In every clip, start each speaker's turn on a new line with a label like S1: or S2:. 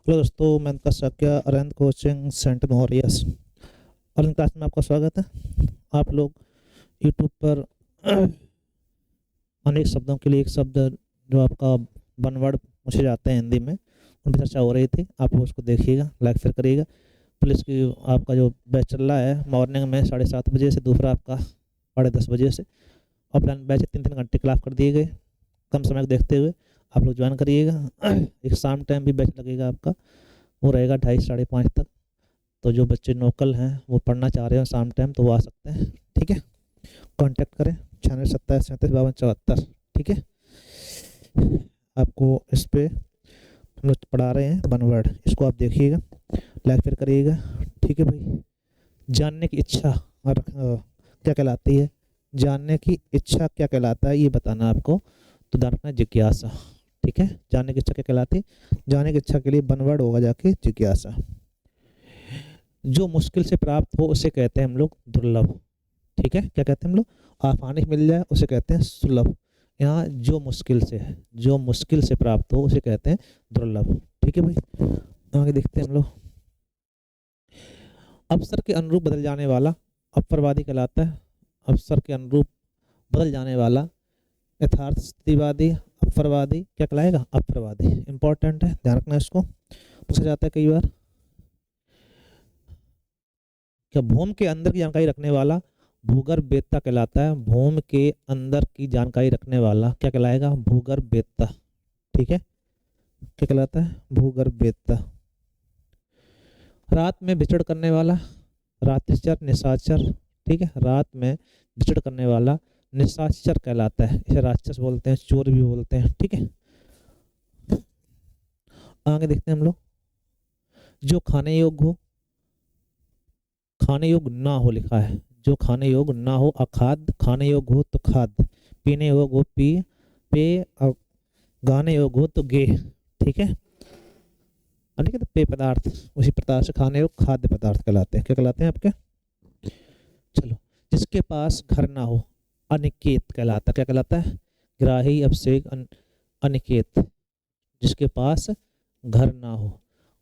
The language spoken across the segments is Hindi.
S1: हेलो दोस्तों, मैं इनका शक्या अरविंद कोचिंग सेंटर मॉरियस और इन क्लास में आपका स्वागत है। आप लोग यूट्यूब पर अनेक शब्दों के लिए एक शब्द जो आपका वन वर्ड पूछे जाते हैं हिंदी में, उन पर चर्चा हो रही थी। आप लोग उसको देखिएगा, लाइक शेयर करिएगा प्लीज़। कि आपका जो बैच चल रहा है मॉर्निंग में 7:30 बजे से, दूसरा आपका 10:30 बजे से। ऑफलाइन बैच 3-3 घंटे क्लास कर दिए गए। कम समय को देखते हुए आप लोग ज्वाइन करिएगा। एक शाम टाइम भी बैच लगेगा आपका, वो रहेगा 2:30 से 5:30 तक। तो जो बच्चे लोकल हैं वो पढ़ना चाह रहे हो शाम टाइम तो वो आ सकते हैं, ठीक है। कांटेक्ट करें 96 27 37 52 74, ठीक है। आपको इस पे हम लोग पढ़ा रहे हैं वन वर्ड, इसको आप देखिएगा, लाइक फिर करिएगा, ठीक है भाई। जानने की इच्छा और क्या कहलाती है, जानने की इच्छा क्या कहलाता है ये बताना आपको। तो ध्यान रखना जिज्ञासा, ठीक है। जानने की इच्छा क्या कहलाती है, जानने की इच्छा के लिए वन वर्ड होगा जाके जिज्ञासा। जो मुश्किल से प्राप्त हो उसे कहते हैं हम लोग दुर्लभ, ठीक है। क्या कहते हैं हम लोग, आसानी से मिल जाए उसे कहते हैं सुलभ। यहाँ जो मुश्किल से है, जो मुश्किल से प्राप्त हो उसे कहते हैं दुर्लभ, ठीक है भाई। आगे देखते हैं हम लोग। अवसर के अनुरूप बदल जाने वाला अपरवादी कहलाता है। अवसर के अनुरूप बदल जाने वाला यथार्थ स्थितिवादी, अपरवादी क्या कहलाएगा, अपरवादी। इंपॉर्टेंट है, ध्यान रखना इसको, पूछा जाता है कई बार। क्या भूमि के अंदर की जानकारी रखने वाला भूगर्भवेत्ता कहलाता है। भूमि के अंदर की जानकारी रखने वाला क्या कहलाएगा, भूगर्भवेत्ता, ठीक है। क्या कहलाता है, भूगर्भवेत्ता। रात में विचरण करने वाला रात्रिचर निशाचर, ठीक है। रात में विचरण करने वाला निशाचर कहलाता है। इसे राक्षस बोलते हैं, चोर भी बोलते हैं, ठीक है। आगे देखते हैं हम लोग। जो खाने योग्य हो, खाने योग्य ना हो लिखा है, जो खाने योग्य ना हो अखाद्य, खाने योग्य हो तो खाद्य, पीने योग्य हो पी पे, और गाने योग्य हो तो गे, ठीक है। ठीक है, तो पेय पदार्थ उसी प्रकार से खाने योग्य खाद्य पदार्थ कहलाते हैं। क्या कहलाते हैं आपके, चलो। जिसके पास घर ना हो अनिकेत कहलाता है। क्या कहलाता है, ग्राही अभिषेक अनिकेत। जिसके पास घर ना हो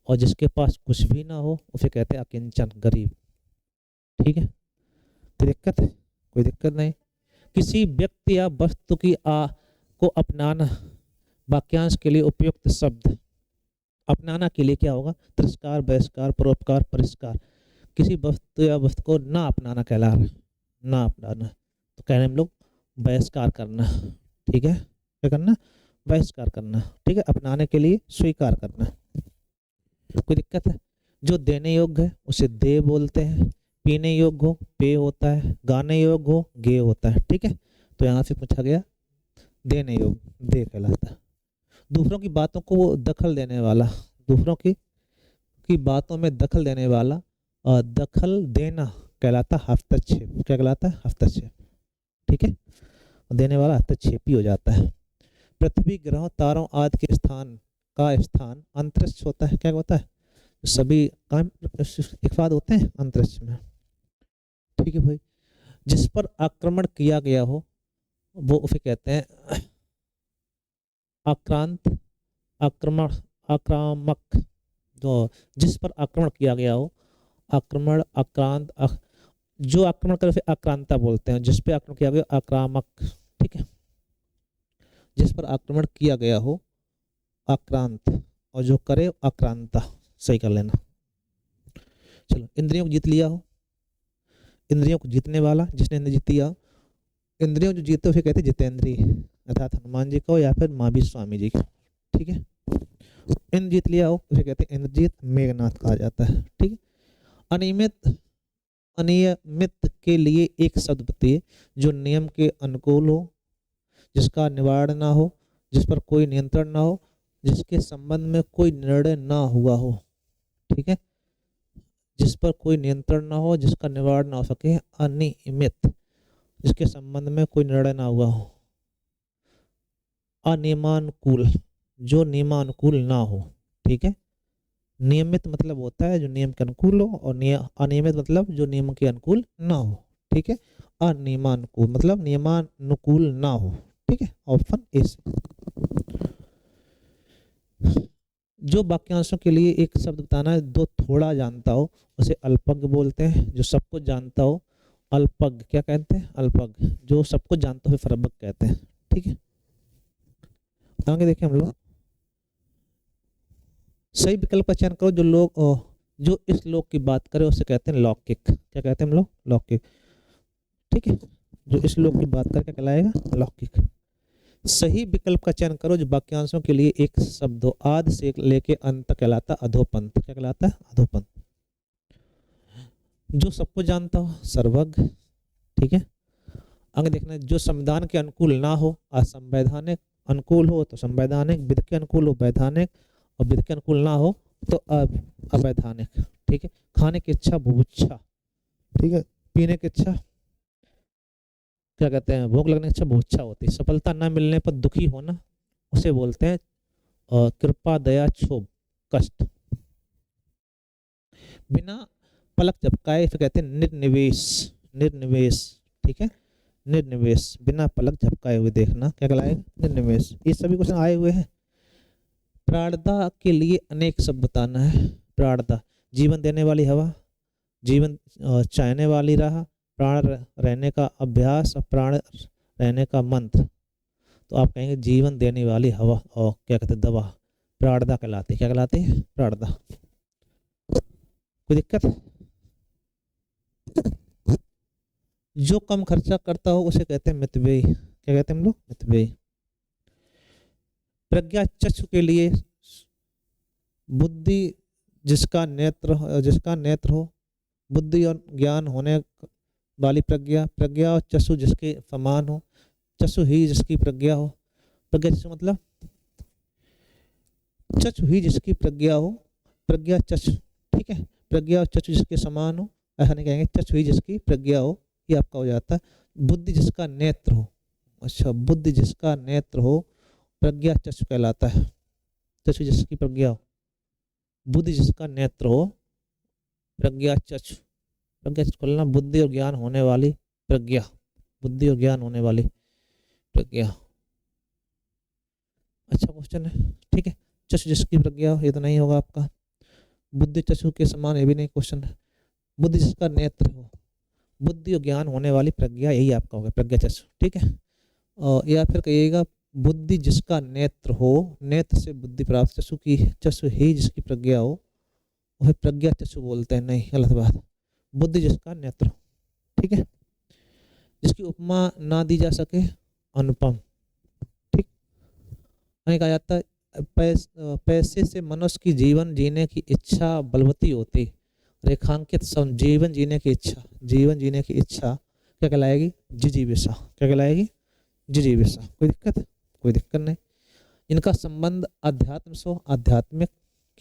S1: और जिसके पास कुछ भी ना हो उसे कहते हैं अकिंचन, गरीब, ठीक है। कोई दिक्कत है, कोई दिक्कत नहीं। किसी व्यक्ति या वस्तु की को अपनाना वाक्यांश के लिए उपयुक्त शब्द। अपनाना के लिए क्या होगा, तिरस्कार, बहिष्कार, परोपकार, परिष्कार। किसी वस्तु या वस्तु को ना अपनाना कहला रहा है, ना अपनाना तो कहने हम लोग बहिष्कार करना, ठीक है। क्या करना, बहिष्कार करना, ठीक है। अपनाने के लिए स्वीकार करना। कोई दिक्कत है। जो देने योग्य है उसे दे बोलते हैं, पीने योग्य हो पे होता है, गाने योग्य हो गे होता है, ठीक है। तो यहाँ से पूछा गया देने योग्य दे कहलाता है। दूसरों की बातों को वो दखल देने वाला, दूसरों की बातों में दखल देने वाला दखल देना कहलाता हस्तक्षेप। क्या कहलाता है, हस्तक्षेप, ठीक है। देने वाला हस्तक्षेपी हो जाता है। पृथ्वी, ग्रह, तारों आदि के स्थान का स्थान अंतरिक्ष होता है। क्या होता है, सभी काम एक साथ होते हैं अंतरिक्ष में, ठीक है भाई। जिस पर आक्रमण किया गया हो वो उसे कहते हैं आक्रांत, आक्रमण, आक्रामक। तो जिस पर आक्रमण किया गया हो, आक्रमण, आक्रांत, जो आक्रमण करे उसे आक्रांता बोलते हैं, जिस पे आक्रमण किया गया आक्रामक, ठीक है। जिस पर आक्रमण किया गया हो आक्रांत, और जो करे आक्रांता, सही कर लेना। चलो, इंद्रियों को जीत लिया हो, इंद्रियों को जीतने वाला, जिसने इंद्रिय जीत लिया, इंद्रियों जो जीते उसे कहते जितेंद्रिय, अर्थात हनुमान जी को या फिर महावीर स्वामी जी को, ठीक है। इंद्र जीत लिया हो उसे कहते हैं इंद्रजीत, मेघनाथ कहा जाता है, ठीक है। अनियमित, अनियमित के लिए एक शब्द बताइए जो नियम के अनुकूल हो, जिसका निवारण ना हो, जिस पर कोई नियंत्रण ना हो, जिसके संबंध में कोई निर्णय ना हुआ हो, ठीक है। जिस पर कोई नियंत्रण ना हो, जिसका निवारण ना हो सके, अनियमित, जिसके संबंध में कोई निर्णय ना हुआ हो। अनियमानुकूल, जो नियमानुकूल ना हो, ठीक है। नियमित मतलब होता है जो नियम के अनुकूल हो, और अनियमित मतलब जो नियम के अनुकूल ना हो, ठीक है। अनियमानुकूल मतलब नियमानुकूल ना हो, ठीक है। Option A. जो वाक्यांशों के लिए एक शब्द बताना है, दो थोड़ा जानता हो उसे अल्पज्ञ बोलते हैं। जो सब कुछ जानता हो अल्पज्ञ क्या कहते हैं? अल्पज्ञ। जो सब कुछ जानता हो सर्वज्ञ कहते हैं। ठीक है, आगे देखें हम लोग। सही विकल्प का चयन करो। जो इस लोक की बात करे उसे कहते हैं लौकिक। क्या कहते हैं हम लोग? लौकिक। ठीक है, जो इस लोक की बात करके कहलाएगा लौकिक। सही विकल्प का चयन करो। जो वाक्यांशों के लिए एक शब्द हो, आदि से लेके अंत तक कहलाता है अधोपंथ। क्या कहलाता है? अधोपंथ। जो सबको जानता हो सर्वज्ञ। ठीक है, आगे देखना है। जो संविधान के अनुकूल ना हो असंवैधानिक, अनुकूल हो तो संवैधानिक, विधि के अनुकूल हो वैधानिक, और विधि के अनुकूल ना हो तो अवैधानिक। ठीक है, खाने की इच्छा बुभुक्षा। ठीक है, पीने की इच्छा क्या कहते हैं? भूख लगने की इच्छा बुभुक्षा होती है। सफलता न मिलने पर दुखी होना उसे बोलते हैं कृपा दया क्षोभ कष्ट। बिना पलक झपकाए फिर कहते हैं निर्निवेश। निर्निवेश। ठीक है, निर्निवेश। बिना पलक झपकाए हुए देखना क्या कहलाएगा? निर्निवेश। ये सभी क्वेश्चन आए हुए हैं। प्राणदा के लिए अनेक शब्द बताना है। प्राणदा जीवन देने वाली हवा, जीवन चाहने वाली राह, प्राण रहने का अभ्यास और प्राण रहने का मंत्र। तो आप कहेंगे जीवन देने वाली हवा और क्या कहते हैं? दवा। प्राणदा कहलाती है। क्या कहलाती है? प्राणदा। कोई दिक्कत? जो कम खर्चा करता हो उसे कहते हैं मितव्ययी। क्या कहते हैं हम लोग? मितव्ययी। प्रज्ञा चक्षु के लिए बुद्धि जिसका नेत्र हो, बुद्धि और ज्ञान होने वाली प्रज्ञा। प्रज्ञा और चक्षु जिसके समान हो, चक्षु ही जिसकी प्रज्ञा हो। प्रज्ञा चक्षु मतलब चक्षु ही जिसकी प्रज्ञा हो, प्रज्ञा चक्षु। ठीक है, प्रज्ञा और चक्षु जिसके समान हो, ऐसा नहीं कहेंगे चक्षु ही जिसकी प्रज्ञा हो, ये आपका हो जाता है। बुद्धि जिसका नेत्र हो, अच्छा बुद्धि जिसका नेत्र हो प्रज्ञा चक्षु कहलाता है। चक्षु जिसकी प्रज्ञा हो, बुद्धि जिसका नेत्र हो प्रज्ञा चक्षु। प्रज्ञा चक्षु खोलना बुद्धि और ज्ञान होने वाली प्रज्ञा। बुद्धि और ज्ञान होने वाली प्रज्ञा। अच्छा क्वेश्चन है। ठीक है, चक्षु जिसकी प्रज्ञा हो ये तो नहीं होगा आपका। बुद्धि चक्षु के समान ये भी नहीं क्वेश्चन है। बुद्धि जिसका नेत्र हो, बुद्धि और ज्ञान होने वाली प्रज्ञा, यही आपका होगा प्रज्ञा चक्षु। ठीक है, या फिर कहिएगा बुद्धि जिसका नेत्र हो, नेत्र से बुद्धि प्राप्त, चक्षु ही जिसकी प्रज्ञा हो वह प्रज्ञा चक्षु बोलते हैं। नहीं, गलत बात। बुद्धि जिसका नेत्र। ठीक है, जिसकी उपमा ना दी जा सके अनुपम। ठीक, कहा जाता है पैसे से मनुष्य की जीवन जीने की इच्छा बलवती होती। रेखांकित जीवन जीने की इच्छा, जीवन जीने की इच्छा क्या कहलाएगी? जिजीविषा। क्या कहलाएगी? जिजीविषा। कोई दिक्कत? कोई दिक्कत नहीं। इनका संबंध अध्यात्म से आध्यात्मिक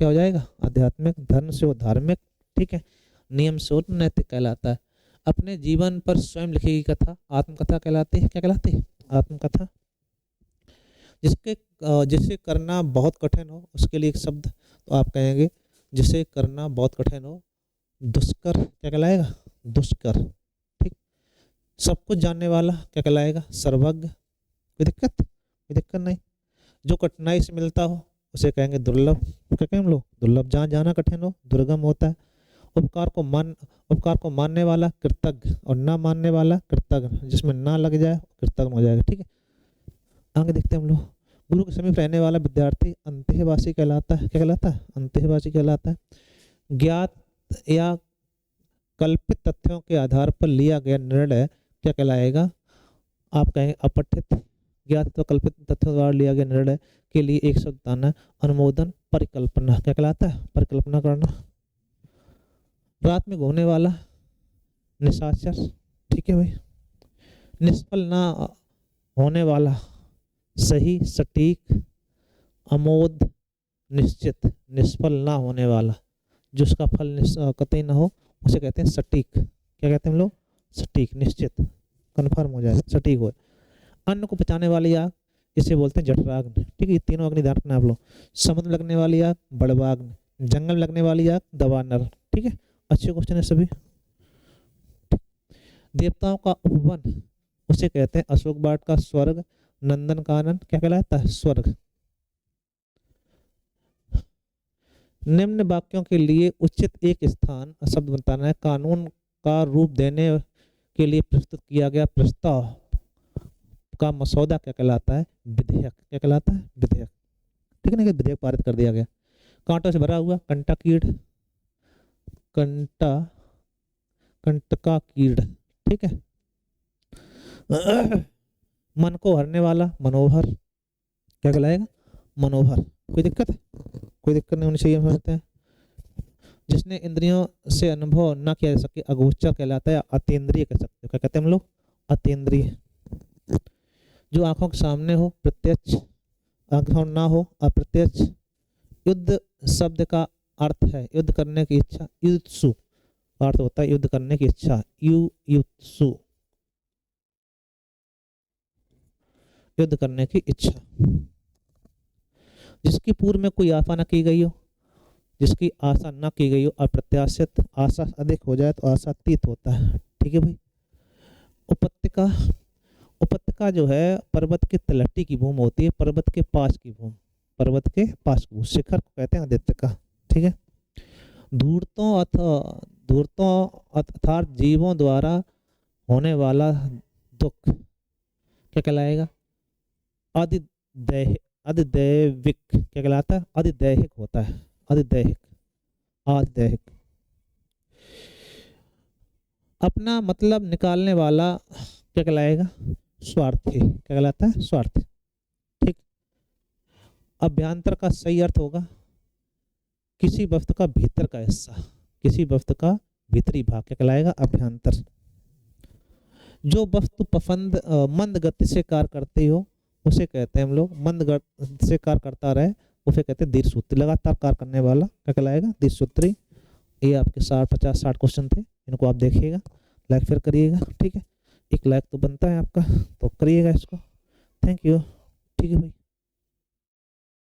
S1: क्या हो जाएगा? आध्यात्मिक। धर्म से हो धार्मिक। ठीक है, नियम से हो नैतिक कहलाता है। अपने जीवन पर स्वयं लिखी गई कथा आत्मकथा कहलाती है। क्या कहलाती है? आत्मकथा। जिसे करना बहुत कठिन हो उसके लिए एक शब्द तो आप कहेंगे जिसे करना बहुत कठिन हो दुष्कर। क्या कहलाएगा? दुष्कर। ठीक, सब कुछ जानने वाला क्या कहलाएगा? सर्वज्ञ। कोई दिक्कत? कोई दिक्कत नहीं। जो कठिनाई से मिलता हो उसे कहेंगे दुर्लभ। क्या कहें हम लोग? दुर्लभ। जहाँ जाना कठिन हो दुर्गम होता है। उपकार को मानने वाला कृतज्ञ और ना मानने वाला कृतज्ञ। जिसमें ना लग जाए कृतज्ञ हो जाएगा। ठीक है, आगे देखते हैं हम लोग। गुरु के समीप रहने वाला विद्यार्थी अंतःवासी कहलाता है। क्या कहलाता है? अंतःवासी कहलाता है। ज्ञात या कल्पित तथ्यों के आधार पर लिया गया निर्णय क्या कहलाएगा? आप कहेंगे अपठित। ज्ञात व कल्पित तथ्यों द्वारा लिया गया निर्णय के लिए एक शब्द आना अनुमोदन परिकल्पना। क्या कहलाता है? परिकल्पना करना। रात में घूमने वाला निशाचर। ठीक है भाई। निष्फल ना होने वाला सही सटीक अमोद निश्चित। निष्फल ना होने वाला जिसका फल कतई ना हो उसे कहते हैं सटीक। क्या कहते हैं हम लोग? सटीक, निश्चित, कन्फर्म हो जाए, सटीक हो। अन्न को पचाने वाली आग इसे बोलते हैं जठराग्नि। ठीक है, ये तीनों अग्नि ध्यान रखना आप लोग। समुद्र में लगने वाली आग बड़वाग्नि, जंगल में लगने वाली आग दवानल। ठीक है, अच्छे क्वेश्चन है सभी। देवताओं का उपवन उसे कहते हैं अशोक वाट का स्वर्ग। नंदन कानन क्या कहलाता है? स्वर्ग। निम्न वाक्यों के लिए उचित एक स्थान शब्द बताना है। कानून का रूप देने के लिए प्रस्तुत किया गया प्रस्ताव का मसौदा क्या कहलाता है? विधेयक। क्या कहलाता है? विधेयक। ठीक है ना, कि विधेयक पारित कर दिया गया। कांटों से भरा हुआ, कंटा कीड़, कंटका कीड़। ठीक है। मन को हरने वाला, मनोहर। क्या कहलाएगा? मनोहर। कोई दिक्कत है? कोई दिक्कत नहीं होनी चाहिए, हम समझते हैं। जिसने इंद्रियों से अनुभव ना किया जा सके, अगोचर कहलाता है। अतीन्द्रिय कह सकते हो। क्या कहते हैं हम लोग? अतीन्द्रिय। जो आंखों के सामने हो, प्रत्यक्ष। आंखों ना हो, अप्रत्यक्ष। युद्ध शब्द का अर्थ है युद्ध करने की इच्छा। युत्सु अर्थ होता है युद्ध करने की इच्छा। युत्सु, युद्ध करने की इच्छा। जिसकी पूर्व में कोई आशा न की गई हो, जिसकी आशा न की गई हो, अप्रत्याशित। आशा अधिक हो जाए तो आशातीत होता है। ठीक है भाई। उपत्यका, उपत्यका जो है पर्वत के तलहटी की भूमि होती है, पर्वत के पास की भूमि। पर्वत के पास की भूमि, शिखर को कहते हैं आदित्य का। ठीक है। धूर्तों अर्थात जीवों द्वारा होने वाला दुख क्या कहलाएगा? अधिदैविक। क्या कहलाता है? अधिदैहिक होता है। अधिदैहिक, आधिदैहिक। अपना मतलब निकालने वाला क्या कहलाएगा? स्वार्थी। क्या कहलाता है? स्वार्थी। ठीक। अभ्यंतर का सही अर्थ होगा किसी वस्तु का भीतर का हिस्सा, किसी वस्तु का भीतरी भाग। क्या कहलाएगा? अभ्यंतर। जो वस्तु मंद गति से कार्य करती हो उसे कहते हैं हम लोग, मंद गति से कार्य करता रहे उसे कहते हैं दीर्घसूत्री। लगातार कार्य करने वाला क्या कहलाएगा? दीर्घसूत्री। ये आपके 50-60 क्वेश्चन थे, इनको आप देखिएगा, लाइक फिर करिएगा। ठीक है। एक लाइक तो बनता है आपका, तो करिएगा इसको। Thank you. ठीक है भाई।